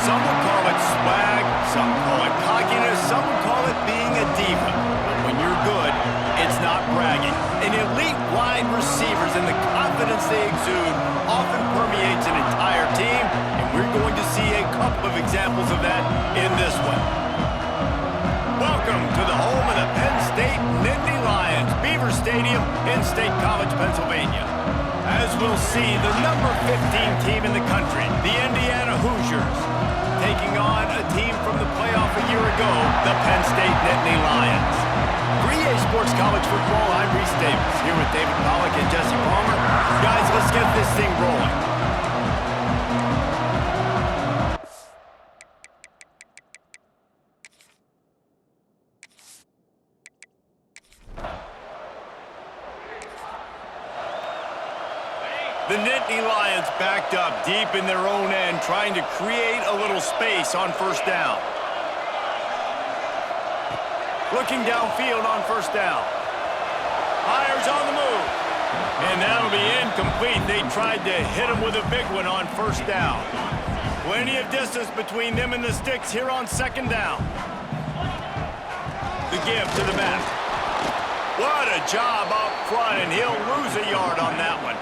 Some will call it swag, some call it cockiness, some will call it being a diva. But when you're good, it's not bragging. And elite wide receivers and the confidence they exude often permeates an entire team, and we're going to see a couple of examples of that in this one. Welcome to the home of the Penn State Nittany Lions, Beaver Stadium in State College, Pennsylvania. As we'll see, the number 15 team in the country, the Indiana Hoosiers, taking on a team from the playoff a year ago, the Penn State Nittany Lions. For EA Sports College Football, I'm Reese Davis, here with David Pollack and Jesse Palmer. Guys, let's get this thing rolling. The Nittany Lions backed up deep in their own end, trying to create a little space on first down. Looking downfield on first down. Fires on the move. And that'll be incomplete. They tried to hit him with a big one on first down. Plenty of distance between them and the sticks here on second down. The give to the back. What a job up front, and he'll lose a yard on that one.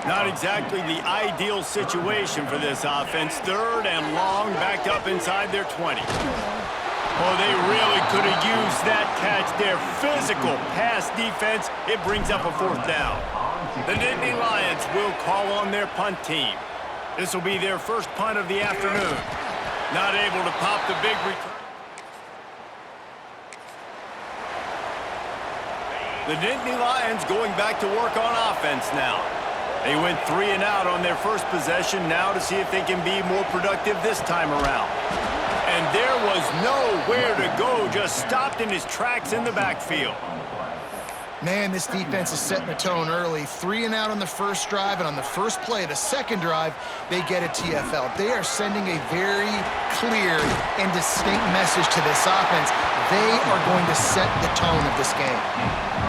Not exactly the ideal situation for this offense. Third and long, backed up inside their 20. Oh, they really could have used that catch there. Physical pass defense. It brings up a fourth down. The Nittany Lions will call on their punt team. This will be their first punt of the afternoon. Not able to pop the big return. The Nittany Lions going back to work on offense now. They went 3 and out on their first possession, now to see if they can be more productive this time around. And there was nowhere to go, just stopped in his tracks in the backfield. Man, this defense is setting the tone early. 3 and out on the first drive, and on the first play, the second drive, they get a TFL. They are sending a very clear and distinct message to this offense. They are going to set the tone of this game.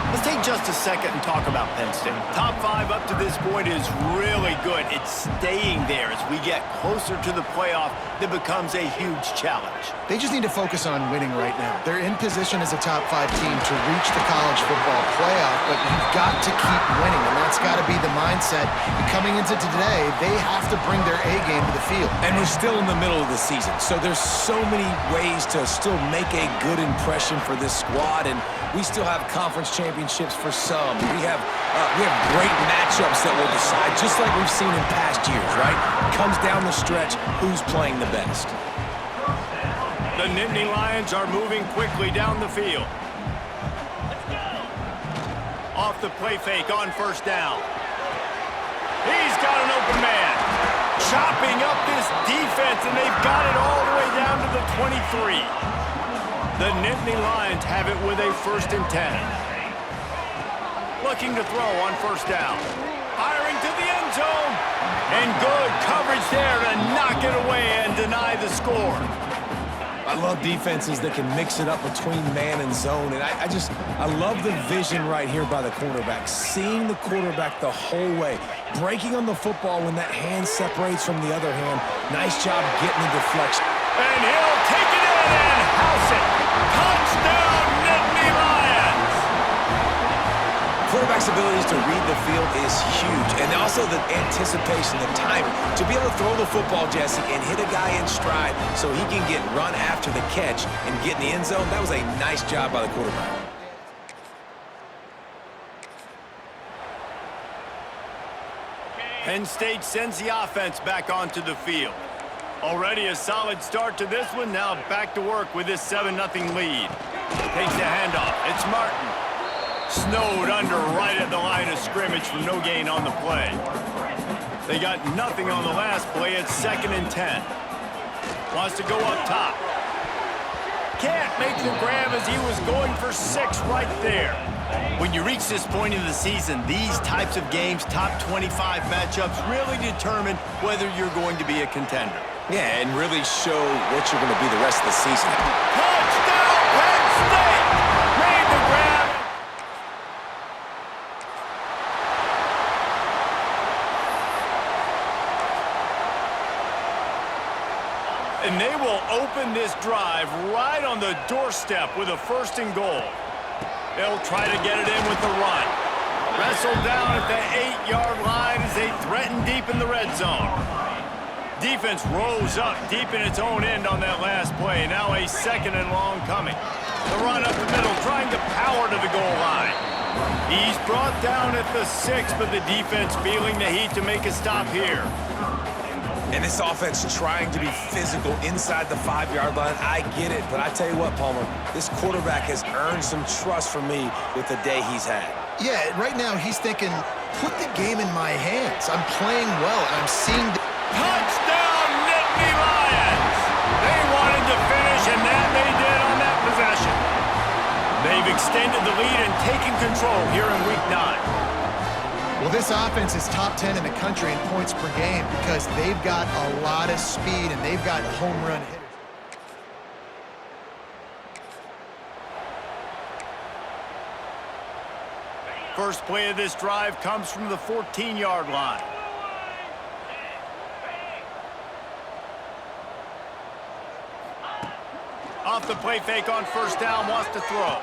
Let's take just a second and talk about Penn State. Top 5 up to this point is really good. It's staying there as we get closer to the playoff that becomes a huge challenge. They just need to focus on winning right now. They're in position as a top 5 team to reach the college football playoff, but you've got to keep winning, and that's got to be the mindset. And coming into today, they have to bring their A game to the field. And we're still in the middle of the season, so there's so many ways to still make a good impression for this squad, and we still have conference championships for some. We have great matchups that will decide, just like we've seen in past years, right? Comes down the stretch, who's playing the best. The Nittany Lions are moving quickly down the field. Off the play fake on first down. He's got an open man. Chopping up this defense, and they've got it all the way down to the 23. The Nittany Lions have it with a 1st and 10. Looking to throw on first down. Firing to the end zone. And good coverage there to knock it away and deny the score. I love defenses that can mix it up between man and zone, and I love the vision right here by the quarterback, seeing the quarterback the whole way, breaking on the football when that hand separates from the other hand. Nice job getting the deflection. And he'll take it in and house it. Touchdown, Nittany Lions! Quarterback's abilities to read the field is huge, and also the anticipation, the timing. To be able to throw the football, Jesse, and hit a guy in stride so he can get run after the catch and get in the end zone, that was a nice job by the quarterback. Penn State sends the offense back onto the field. Already a solid start to this one. Now back to work with this 7-0 lead. Takes the handoff. It's Martin. Snowed under right at the line of scrimmage for no gain on the play. They got nothing on the last play. It's 2nd and 10. Wants to go up top. Can't make the grab as he was going for 6 right there. When you reach this point in the season, these types of games, top 25 matchups, really determine whether you're going to be a contender. Yeah, and really show what you're going to be the rest of the season. Touchdown, Penn State! Made the grab. And they will open this drive right on the doorstep with a 1st and goal. They'll try to get it in with the run. Wrestled down at the 8-yard line as they threaten deep in the red zone. Defense rose up deep in its own end on that last play. Now a 2nd and long coming. The run up the middle, trying to power to the goal line. He's brought down at the 6, but the defense feeling the heat to make a stop here. And this offense trying to be physical inside the 5-yard line. I get it, but I tell you what, Palmer, this quarterback has earned some trust from me with the day he's had. Yeah, right now he's thinking, put the game in my hands. I'm playing well, and I'm seeing the... Touchdown, Nittany Lions! They wanted to finish, and that they did on that possession. They've extended the lead and taken control here in Week 9. Well, this offense is top 10 in the country in points per game because they've got a lot of speed and they've got home run hitters. First play of this drive comes from the 14-yard line. Off the play fake on 1st down, wants to throw.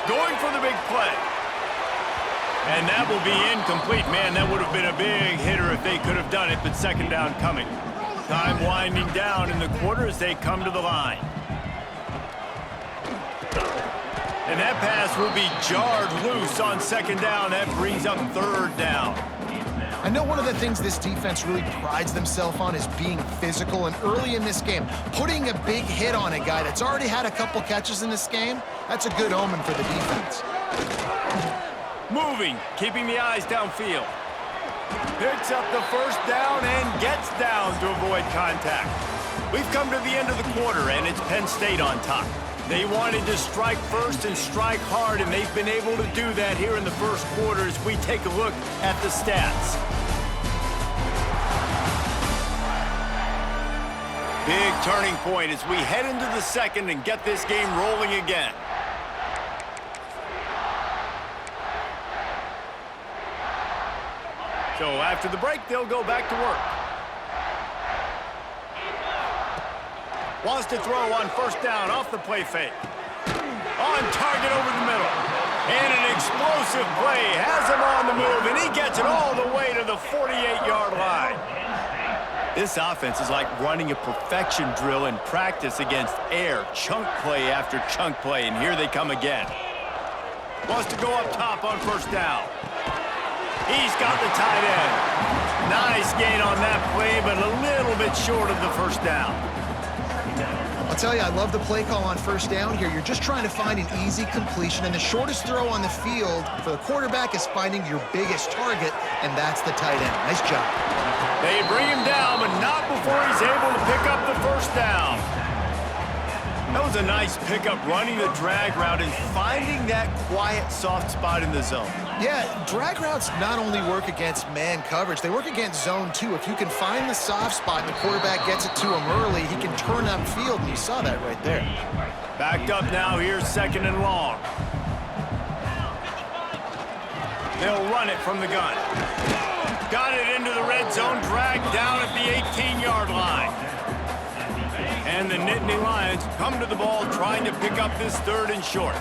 Going for the big play. And that will be incomplete. Man, that would have been a big hitter if they could have done it, but 2nd down coming. Time winding down in the quarter as they come to the line. And that pass will be jarred loose on 2nd down. That brings up 3rd down. I know one of the things this defense really prides themselves on is being physical, and early in this game, putting a big hit on a guy that's already had a couple catches in this game, that's a good omen for the defense. Moving, keeping the eyes downfield. Picks up the 1st down and gets down to avoid contact. We've come to the end of the quarter, and it's Penn State on top. They wanted to strike first and strike hard, and they've been able to do that here in the 1st quarter as we take a look at the stats. Big turning point as we head into the 2nd and get this game rolling again. So after the break, they'll go back to work. Wants to throw on 1st down off the play fake. On target over the middle. And an explosive play has him on the move, and he gets it all the way to the 48-yard line. This offense is like running a perfection drill in practice against air. Chunk play after chunk play, and here they come again. Wants to go up top on 1st down. He's got the tight end. Nice gain on that play, but a little bit short of the 1st down. I'll tell you, I love the play call on 1st down here. You're just trying to find an easy completion, and the shortest throw on the field for the quarterback is finding your biggest target, and that's the tight end. Nice job. They bring him down, but not before he's able to pick up the 1st down. That was a nice pickup, running the drag route and finding that quiet, soft spot in the zone. Yeah, drag routes not only work against man coverage, they work against zone too. If you can find the soft spot and the quarterback gets it to him early, he can turn upfield, and you saw that right there. Backed up now, here's 2nd and long. They'll run it from the gun. Got it into the red zone, dragged down at the 18-yard line. And the Nittany Lions come to the ball trying to pick up this 3rd and short.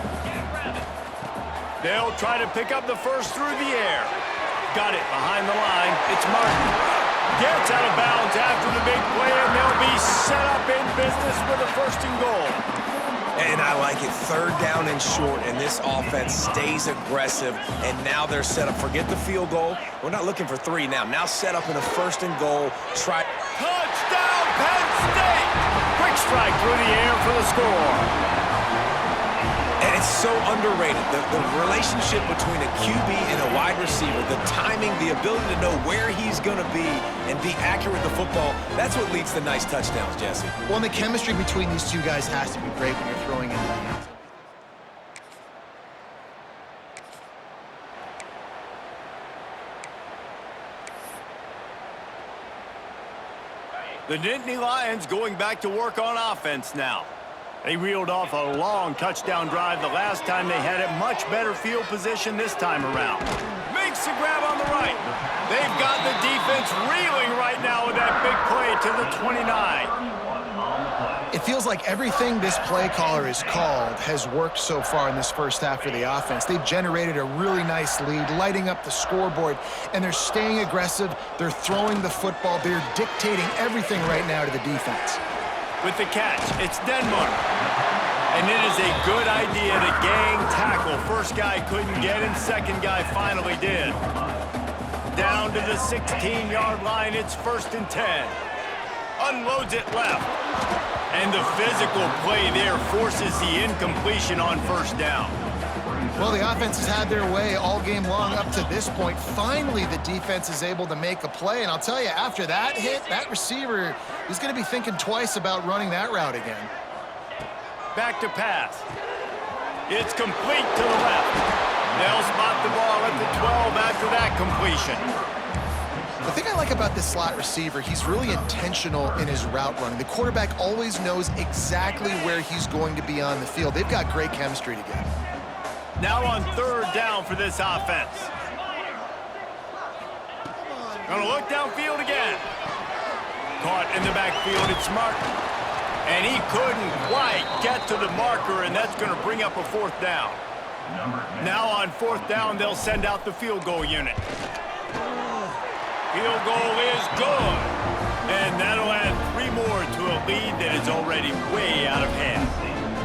They'll try to pick up the 1st through the air. Got it behind the line. It's Martin. Gets out of bounds after the big play, and they'll be set up in business with a 1st and goal. And I like it, 3rd down and short, and this offense stays aggressive, and now they're set up. Forget the field goal. We're not looking for 3 now. Now set up in a 1st and goal. Touchdown, Penn State! Quick strike through the air for the score. And it's so underrated, the relationship between a QB and a wide receiver, the timing, the ability to know where he's going to be and be accurate with the football, that's what leads to nice touchdowns, Jesse. Well, and the chemistry between these two guys has to be great when you're throwing into the end zone. The Nittany Lions going back to work on offense now. They reeled off a long touchdown drive the last time they had it. Much better field position this time around. Makes the grab on the right. They've got the defense reeling right now with that big play to the 29. It feels like everything this play caller has called has worked so far in this first half for the offense. They've generated a really nice lead, lighting up the scoreboard, and they're staying aggressive. They're throwing the football. They're dictating everything right now to the defense. With the catch, it's Denmark. And it is a good idea to gang tackle. First guy couldn't get him, second guy finally did. Down to the 16-yard line, it's 1st and 10. Unloads it left. And the physical play there forces the incompletion on 1st down. Well, the offense has had their way all game long up to this point. Finally, the defense is able to make a play. And I'll tell you, after that hit, that receiver is going to be thinking twice about running that route again. Back to pass. It's complete to the left. They'll spot the ball at the 12 after that completion. The thing I like about this slot receiver, he's really intentional in his route running. The quarterback always knows exactly where he's going to be on the field. They've got great chemistry together. Now on 3rd down for this offense. Gonna look downfield again. Caught in the backfield, it's Martin. And he couldn't quite get to the marker, and that's gonna bring up a 4th down. Now on 4th down, they'll send out the field goal unit. Field goal is good. And that'll add 3 more to a lead that is already way out of hand.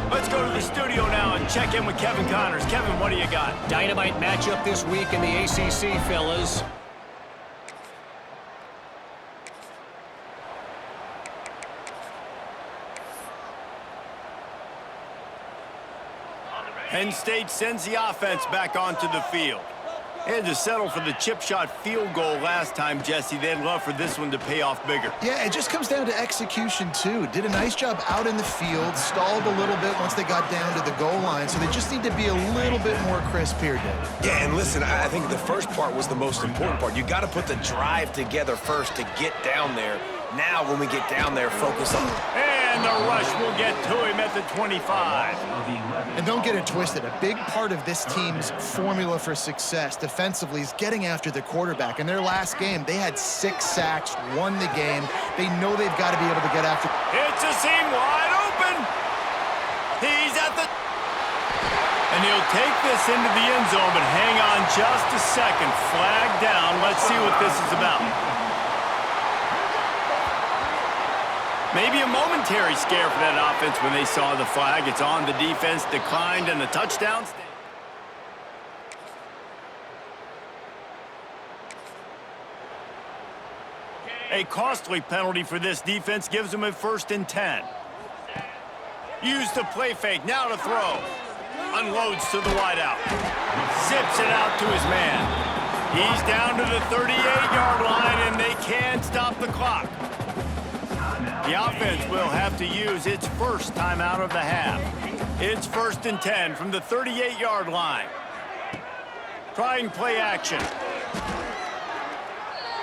Let's go to the studio now and check in with Kevin Connors. Kevin, what do you got? Dynamite matchup this week in the ACC, fellas. Penn State sends the offense back onto the field. They had to settle for the chip shot field goal last time, Jesse. They'd love for this one to pay off bigger. Yeah, it just comes down to execution, too. Did a nice job out in the field, stalled a little bit once they got down to the goal line, so they just need to be a little bit more crisp here, David. Yeah, and listen, I think the first part was the most important part. You got to put the drive together first to get down there. Now, when we get down there, focus on... And the rush will get to him at the 25. And don't get it twisted. A big part of this team's formula for success defensively is getting after the quarterback. In their last game, they had 6 sacks, won the game. They know they've got to be able to get after... It's a seam wide open. He's at the... And he'll take this into the end zone, but hang on just a second. Flag down. Let's see what this is about. Maybe a momentary scare for that offense when they saw the flag. It's on the defense, declined, and the touchdown. A costly penalty for this defense gives them a 1st and 10. Use the play fake, now to throw. Unloads to the wideout. Zips it out to his man. He's down to the 38-yard line, and they can't stop the clock. The offense will have to use its first timeout of the half. It's 1st and 10 from the 38-yard line. Trying play action.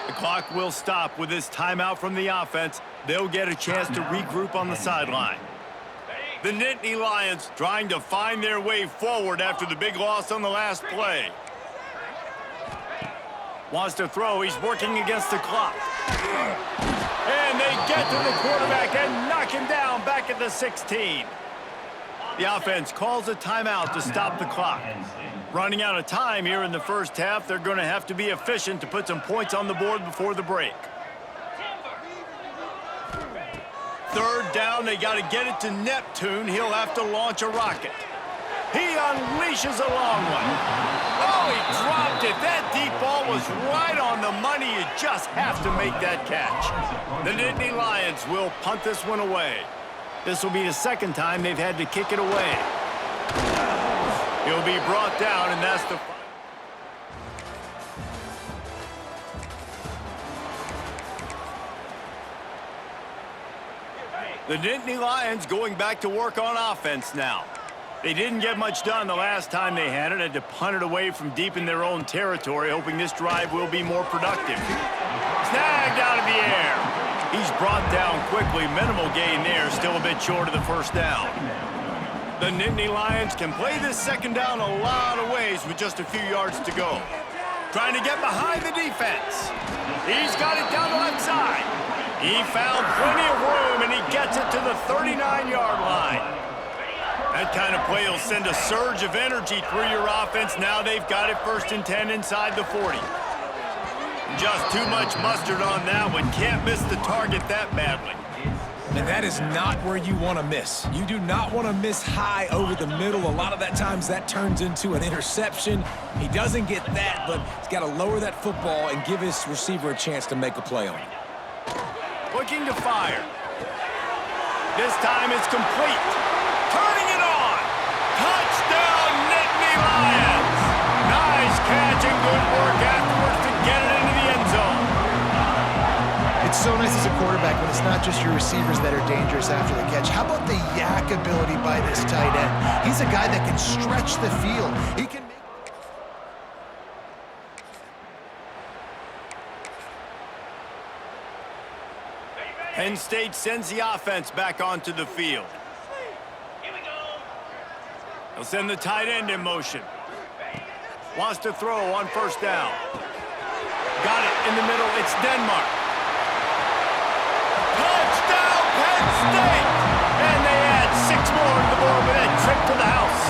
The clock will stop with this timeout from the offense. They'll get a chance to regroup on the sideline. The Nittany Lions trying to find their way forward after the big loss on the last play. Wants to throw. He's working against the clock. And they get to the quarterback and knock him down back at the 16. The offense calls a timeout to stop the clock. Running out of time here in the first half, they're going to have to be efficient to put some points on the board before the break. 3rd down, they got to get it to Neptune. He'll have to launch a rocket. He unleashes a long one. Oh, he dropped it. That deep ball was right on the money. You just have to make that catch. The Nittany Lions will punt this one away. This will be the 2nd time they've had to kick it away. He'll be brought down, and that's the... The Nittany Lions going back to work on offense now. They didn't get much done the last time they had it. Had to punt it away from deep in their own territory, hoping this drive will be more productive. Snagged out of the air. He's brought down quickly. Minimal gain there. Still a bit short of the 1st down. The Nittany Lions can play this 2nd down a lot of ways with just a few yards to go. Trying to get behind the defense. He's got it down the left side. He found plenty of room, and he gets it to the 39-yard line. That kind of play will send a surge of energy through your offense. Now they've got it 1st and 10 inside the 40. Just too much mustard on that one. Can't miss the target that badly. And that is not where you want to miss. You do not want to miss high over the middle. A lot of that times that turns into an interception. He doesn't get that, but he's got to lower that football and give his receiver a chance to make a play on it. Looking to fire. This time it's complete. Turning it on. Touchdown, Nittany Lions. Nice catch and good work afterwards to get it into the end zone. It's so nice as a quarterback when it's not just your receivers that are dangerous after the catch. How about the yak ability by this tight end? He's a guy that can stretch the field. He can make... Penn State sends the offense back onto the field. They'll send the tight end in motion. Wants to throw on 1st down. Got it in the middle. It's Denmark. Touchdown, Penn State! And they add 6 more to the board with a trip to the house.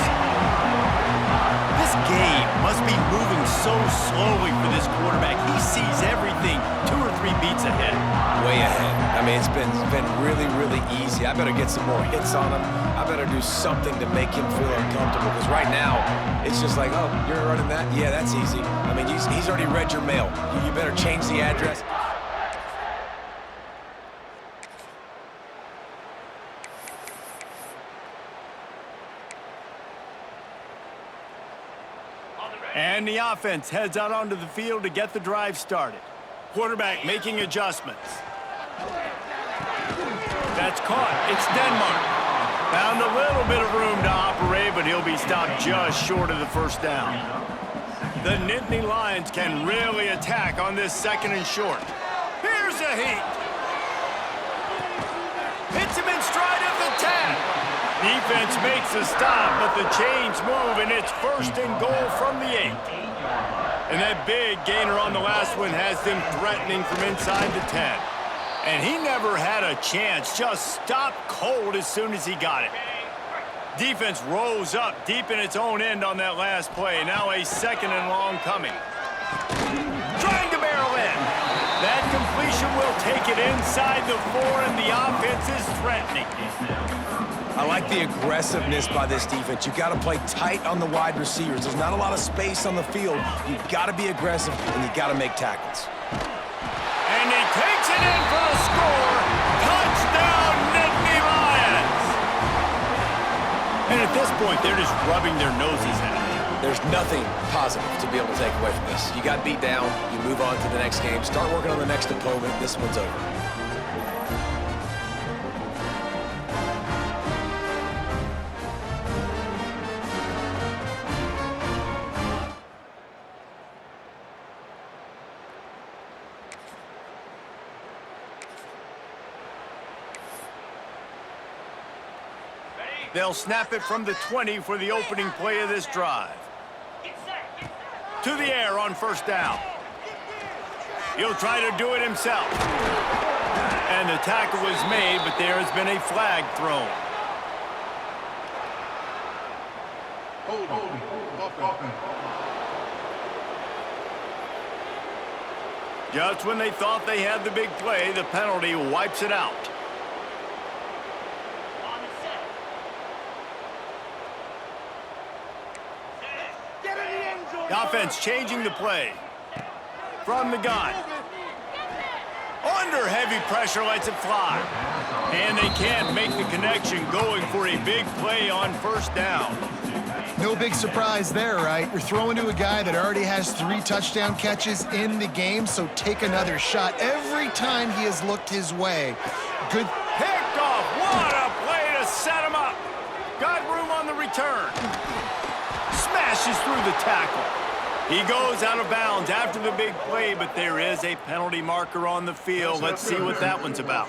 This game must be moving so slowly for this quarterback. He sees everything 2 or 3 beats ahead. Way ahead. I mean, it's been really, really easy. I better get some more hits on him. I better do something to make him feel uncomfortable, because right now, it's just like, oh, you're running that? Yeah, that's easy. I mean, he's already read your mail. You better change the address. And the offense heads out onto the field to get the drive started. Quarterback making adjustments. That's caught. It's Denmark. Found a little bit of room to operate, but he'll be stopped just short of the 1st down. The Nittany Lions can really attack on this 2nd and short. Here's a heat. Hits him in stride of the 10. Defense makes a stop, but the chains move, and it's 1st and goal from the 8. And that big gainer on the last one has them threatening from inside the 10. And he never had a chance, just stopped cold as soon as he got it. Defense rose up deep in its own end on that last play. Now a 2nd and long coming. Trying to barrel in. That completion will take it inside the 4, and the offense is threatening. I like the aggressiveness by this defense. You got to play tight on the wide receivers. There's not a lot of space on the field. You got to be aggressive, and you got to make tackles. And he takes it in for the score. Touchdown, Nittany Lions. And at this point, they're just rubbing their noses at it. There's nothing positive to be able to take away from this. You got beat down. You move on to the next game. Start working on the next opponent. This one's over. They'll snap it from the 20 for the opening play of this drive. To the air on 1st down. He'll try to do it himself. And the tackle was made, but there has been a flag thrown. Just when they thought they had the big play, the penalty wipes it out. The offense changing the play. From the gun. Under heavy pressure, lets it fly. And they can't make the connection, going for a big play on 1st down. No big surprise there, right? You're throwing to a guy that already has 3 touchdown catches in the game, so take another shot every time he has looked his way. Good. Picked off. What a play to set him up. Got room on the return. Smashes through the tackle. He goes out of bounds after the big play, but there is a penalty marker on the field. Let's see what that one's about.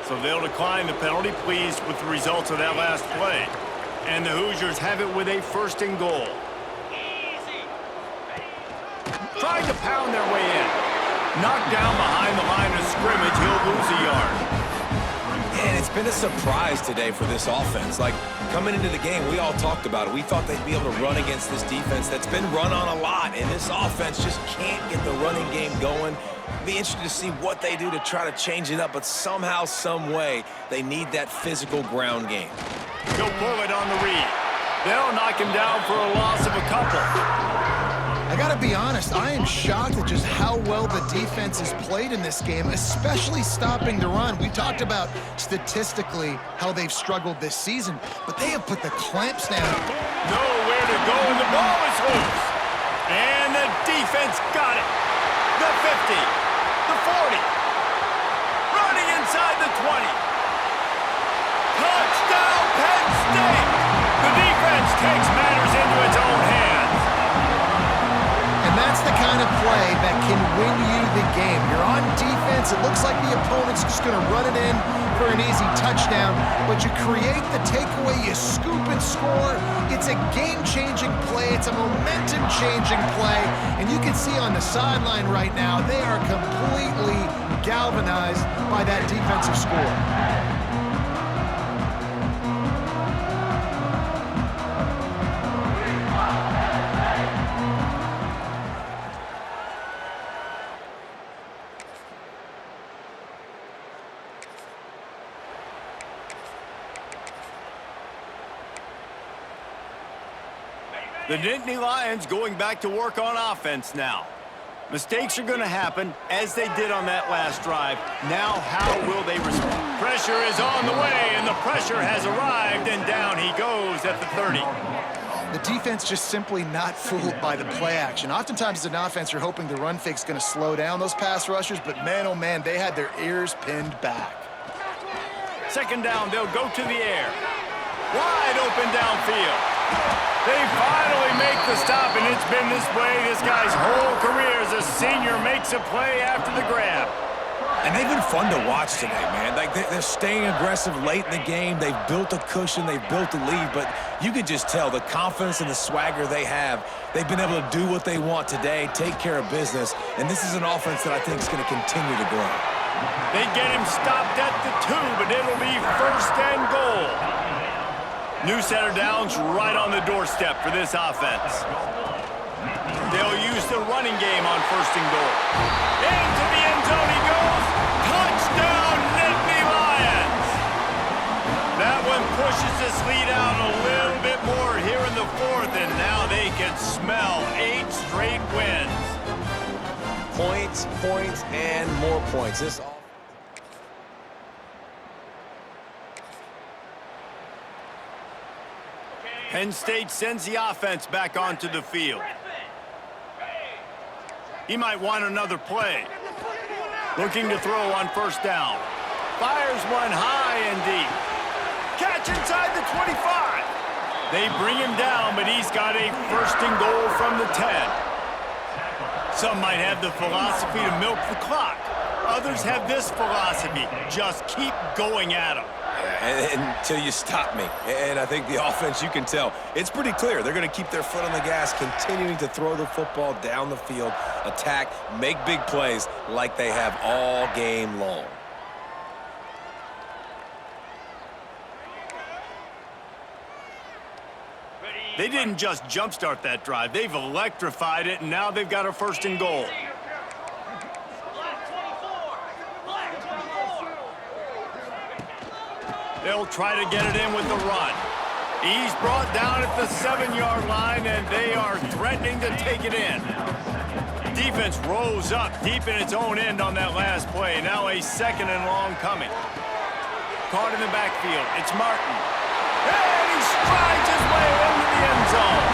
So they'll decline the penalty, pleased with the results of that last play. And the Hoosiers have it with a 1st and goal. Trying to pound their way in. Knocked down behind the line of scrimmage, he'll lose a yard. And it's been a surprise today for this offense. Like, coming into the game, we all talked about it. We thought they'd be able to run against this defense that's been run on a lot, and this offense just can't get the running game going. Be interested to see what they do to try to change it up, but somehow, some way, they need that physical ground game. He'll pull it on the read. They'll knock him down for a loss of a couple. I gotta be honest, I am shocked at just how well the defense has played in this game, especially stopping the run. We talked about statistically how they've struggled this season, but they have put the clamps down. Nowhere to go, and the ball is loose. And the defense got it. The 50, the 40, running inside the 20. Touchdown, Penn State! The defense takes matters into its own hands. And that's the kind of play that can win you the game. You're on defense. It looks like the opponent's just going to run it in for an easy touchdown, but you create the takeaway, you scoop and score. It's a game-changing play. It's a momentum-changing play. And you can see on the sideline right now, they are completely galvanized by that defensive score. The Nittany Lions going back to work on offense now. Mistakes are going to happen, as they did on that last drive. Now, how will they respond? Pressure is on the way, and the pressure has arrived, and down he goes at the 30. The defense just simply not fooled by the play action. Oftentimes as an offense, you're hoping the run fake's going to slow down those pass rushers, but man, oh man, they had their ears pinned back. Second down, they'll go to the air. Wide open downfield. They finally make the stop, and it's been this way this guy's whole career as a senior makes a play after the grab. And they've been fun to watch today, man. Like, they're staying aggressive late in the game. They've built a cushion. They've built a lead. But you can just tell the confidence and the swagger they have. They've been able to do what they want today, take care of business. And this is an offense that I think is going to continue to grow. They get him stopped at the 2, but it'll be first and goal. New set of downs right on the doorstep for this offense. They'll use the running game on first and goal. Into the end zone he goes. Touchdown, Nittany Lions! That one pushes this lead out a little bit more here in the fourth, and now they can smell 8 straight wins. Points, points, and more points. This Penn State sends the offense back onto the field. He might want another play. Looking to throw on first down. Fires one high and deep. Catch inside the 25. They bring him down, but he's got a first and goal from the 10. Some might have the philosophy to milk the clock. Others have this philosophy. Just keep going at them. until you stop me. And I think the offense, you can tell, it's pretty clear. They're going to keep their foot on the gas, continuing to throw the football down the field, attack, make big plays like they have all game long. They didn't just jumpstart that drive. They've electrified it, and now they've got a first and goal. They'll try to get it in with the run. He's brought down at the 7-yard line, and they are threatening to take it in. Defense rose up deep in its own end on that last play. Now a second and long coming. Caught in the backfield. It's Martin. And he strides his way into the end zone.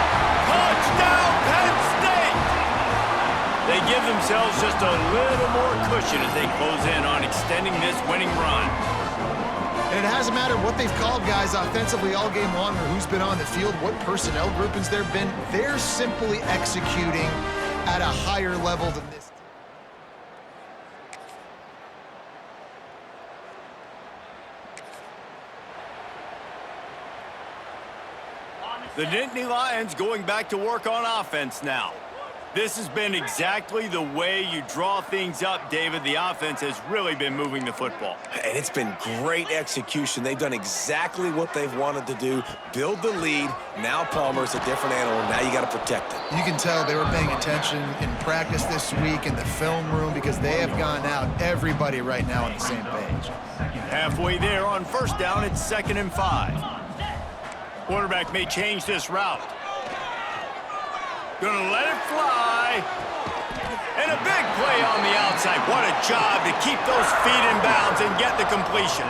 Touchdown, Penn State! They give themselves just a little more cushion as they close in on extending this winning run. And it hasn't mattered what they've called guys offensively all game long or who's been on the field, what personnel groupings there have been. They're simply executing at a higher level than this. The Nittany Lions going back to work on offense now. This has been exactly the way you draw things up, David. The offense has really been moving the football. And it's been great execution. They've done exactly what they've wanted to do. Build the lead. Now Palmer's a different animal. Now you got to protect it. You can tell they were paying attention in practice this week in the film room because they have gone out, everybody right now on the same page. Halfway there on first down, it's 2nd and 5. Quarterback may change this route. Gonna let it fly. And a big play on the outside. What a job to keep those feet in bounds and get the completion.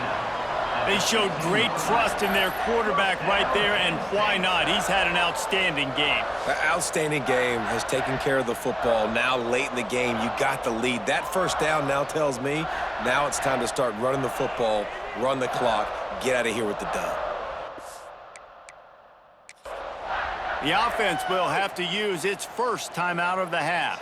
They showed great trust in their quarterback right there, and why not? He's had an outstanding game. An outstanding game, has taken care of the football. Now late in the game, you got the lead. That first down now tells me now it's time to start running the football, run the clock, get out of here with the dub. The offense will have to use its first timeout of the half.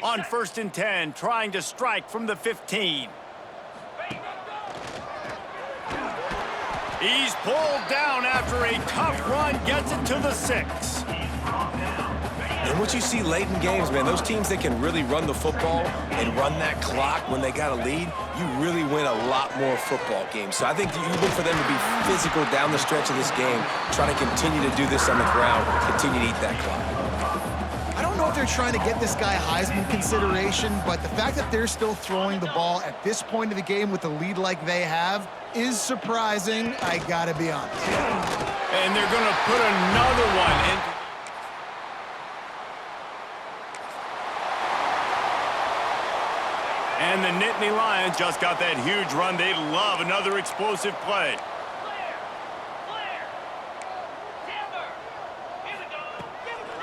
On 1st and 10, trying to strike from the 15. He's pulled down after a tough run, gets it to the 6. And what you see late in games, man, those teams that can really run the football and run that clock when they got a lead, you really win a lot more football games. So I think you look for them to be physical down the stretch of this game, try to continue to do this on the ground, continue to eat that clock. I don't know if they're trying to get this guy Heisman consideration, but the fact that they're still throwing the ball at this point of the game with a lead like they have is surprising, I gotta be honest. And they're gonna put another one in. And the Nittany Lions just got that huge run. They love another explosive play.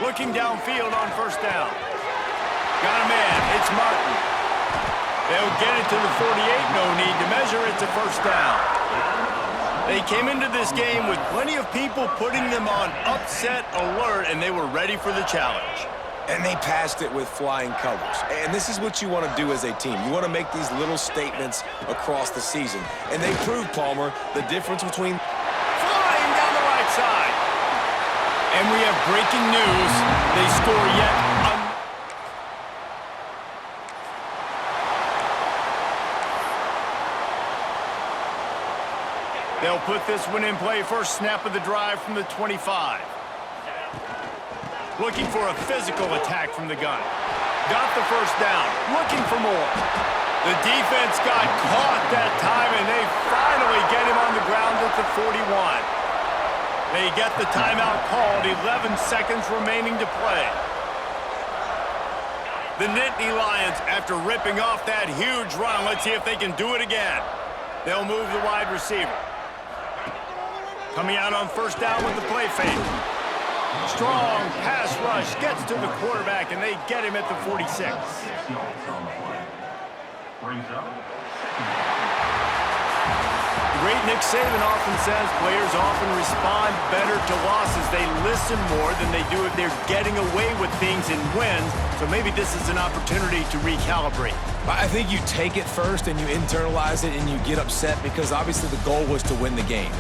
Looking downfield on first down. Got a man. It's Martin. They'll get it to the 48. No need to measure. It's a first down. They came into this game with plenty of people putting them on upset alert, and they were ready for the challenge. And they passed it with flying colors. And this is what you want to do as a team. You want to make these little statements across the season. And they proved, Palmer, the difference between... Flying down the right side. And we have breaking news. They score yet They'll put this one in play. First snap of the drive from the 25. Looking for a physical attack from the gun. Got the first down. Looking for more. The defense got caught that time, and they finally get him on the ground at the 41. They get the timeout called. 11 seconds remaining to play. The Nittany Lions, after ripping off that huge run, let's see if they can do it again. They'll move the wide receiver. Coming out on first down with the play fake. Strong pass rush gets to the quarterback, and they get him at the 46. The great Nick Saban often says players often respond better to losses. They listen more than they do if they're getting away with things in wins. So maybe this is an opportunity to recalibrate. I think you take it first and you internalize it and you get upset because obviously the goal was to win the game.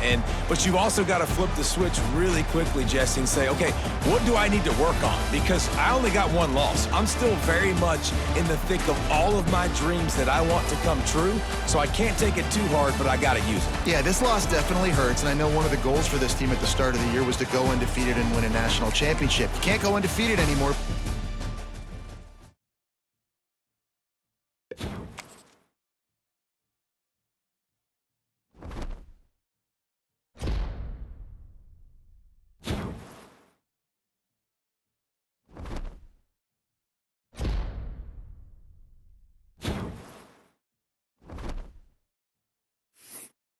But you've also got to flip the switch really quickly, Jesse, and say, okay, what do I need to work on? Because I only got one loss. I'm still very much in the thick of all of my dreams that I want to come true, so I can't take it too hard, but I got to use it. Yeah, this loss definitely hurts, and I know one of the goals for this team at the start of the year was to go undefeated and win a national championship. You can't go undefeated anymore.